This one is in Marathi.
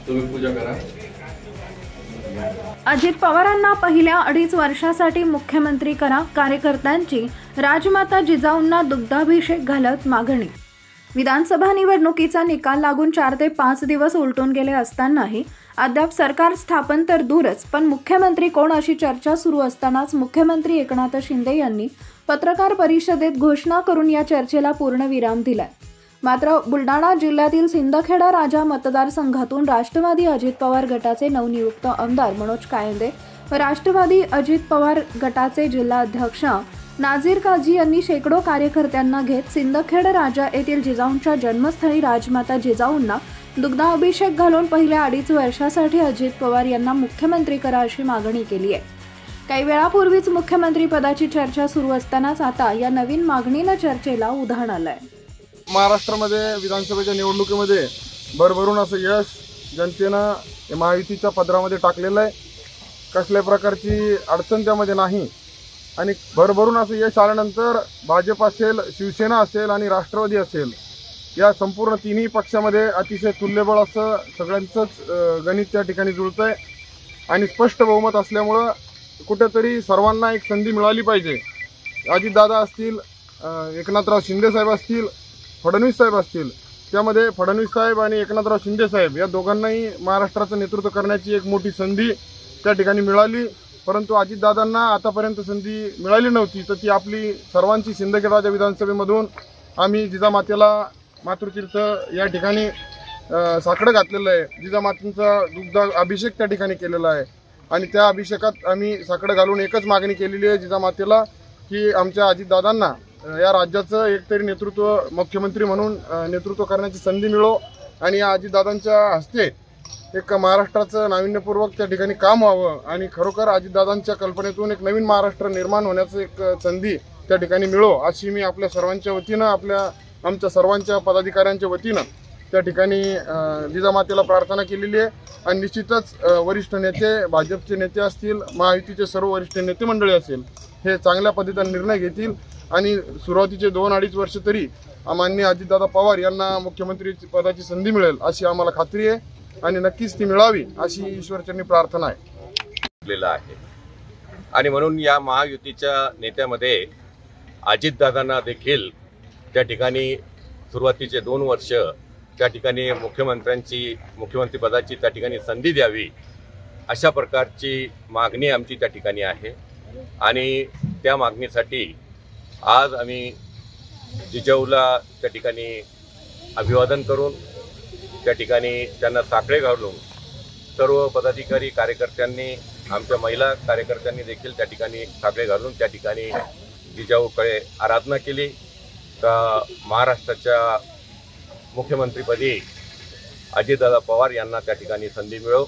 तुम्ही पूजा करा। अजित पवारांना पहिल्या 2.5 वर्षासाठी मुख्यमंत्री करा, कार्यकर्त्यांची राजमाता जिजाऊंना दुग्धाभिषेक घालत मागणी। विधानसभा निवडणुकीचा निकाल लागून 4 ते 5 दिवस उलटून गेले असतानाही अद्याप सरकार स्थापन तर दूरच, पण मुख्यमंत्री कोण अशी चर्चा सुरू असतानाच मुख्यमंत्री एकनाथ शिंदे यांनी पत्रकार परिषदेत घोषणा करून या चर्चेला पूर्णविराम दिलाय। मात्र बुलढाणा जिल्ह्यातील सिंदखेडा राजा मतदारसंघातून राष्ट्रवादी अजित पवार गटाचे नवनियुक्त आमदार मनोज कायंदे व राष्ट्रवादी अजित पवार गटाचे जिल्हा अध्यक्ष नाझीर काझी यांनी शेकडो कार्यकर्त्यांना घेत सिंदखेड राजा येथील जिजाऊंच्या जन्मस्थळी राजमाता जिजाऊंना दुग्धाभिषेक घालून पहिल्या 2.5 वर्षासाठी अजित पवार यांना मुख्यमंत्री करा अशी मागणी केली आहे। काही वेळापूर्वीच मुख्यमंत्री पदाची चर्चा सुरू असतानाच आता या नवीन मागणीनं चर्चेला उधाण आलंय। महाराष्ट्रामध्ये विधानसभेच्या निवडणुकीमध्ये भरभरून असं यश जनतेनं महायुतीच्या पदरामध्ये टाकलेलं आहे। कसल्या प्रकारची अडचण त्यामध्ये नाही आणि भरभरून असं यश आल्यानंतर भाजप असेल, शिवसेना असेल आणि राष्ट्रवादी असेल, या संपूर्ण तिन्ही पक्षामध्ये अतिशय तुल्यबळ असं सगळ्यांचंच गणित त्या ठिकाणी जुळतंय आणि स्पष्ट बहुमत असल्यामुळं कुठेतरी सर्वांना एक संधी मिळाली पाहिजे। अजितदादा असतील, एकनाथराव शिंदे साहेब असतील, फडणवीस साहेब असतील, त्यामध्ये फडणवीस साहेब आणि एकनाथराव शिंदे साहेब या दोघांनाही महाराष्ट्राचं नेतृत्व करण्याची एक मोठी संधी त्या ठिकाणी मिळाली। परंतु अजितदादांना आतापर्यंत संधी मिळाली नव्हती, तर ती आपली सर्वांची सिंदखेड राजा विधानसभेमधून आम्ही जिजामातेला मातृतीर्थ या ठिकाणी साकडं घातलेलं आहे। जिजामातेंचा दुग्ध अभिषेक त्या ठिकाणी केलेला आहे आणि त्या अभिषेकात आम्ही साकडं घालून एकच मागणी केलेली आहे जिजामातेला की आमच्या अजितदादांना या राज्याचं एकतरी नेतृत्व, मुख्यमंत्री म्हणून नेतृत्व करण्याची संधी मिळो आणि या अजितदादांच्या हस्ते एक महाराष्ट्राचं नाविन्यपूर्वक त्या ठिकाणी काम व्हावं आणि खरोखर अजितदादांच्या कल्पनेतून एक नवीन महाराष्ट्र निर्माण होण्याचं एक संधी त्या ठिकाणी मिळो अशी मी आपल्या सर्वांच्या वतीनं, आमच्या सर्वांच्या पदाधिकाऱ्यांच्या वतीनं त्या ठिकाणी जिजामातेला प्रार्थना केलेली आहे। आणि निश्चितच वरिष्ठ नेते, भाजपचे नेते असतील, महायुतीचे सर्व वरिष्ठ नेते मंडळी असेल, हे चांगल्या पद्धतीने निर्णय घेतील आणि सुरुवातीचे 2-2.5 वर्ष तरी माननीय अजितदादा पवार यांना मुख्यमंत्री पदाची संधी मिळेल अशी आम्हाला खात्री आहे आणि नक्कीच ती मिळावी अशी ईश्वरचरणी प्रार्थना आहे। आणि म्हणून या महायुतीच्या नेत्यामध्ये अजितदादांना देखील त्या ठिकाणी सुरुवातीचे 2 वर्ष त्या ठिकाणी मुख्यमंत्री पदाची त्या ठिकाणी संधी द्यावी अशा प्रकारची मागणी आमची त्या ठिकाणी आहे। आणि त्या मागणीसाठी आज आम्ही जिजाऊला त्या ठिकाणी अभिवादन करून त्या ठिकाणी त्यांना साकडे घालून सर्व पदाधिकारी, कार्यकर्त्यांनी, आमच्या महिला कार्यकर्त्यांनी देखील त्या ठिकाणी साकडे घालून त्या ठिकाणी जिजाऊकडे आराधना केली का महाराष्ट्राच्या मुख्यमंत्रीपदी अजितदादा पवार यांना त्या ठिकाणी संधी मिळो।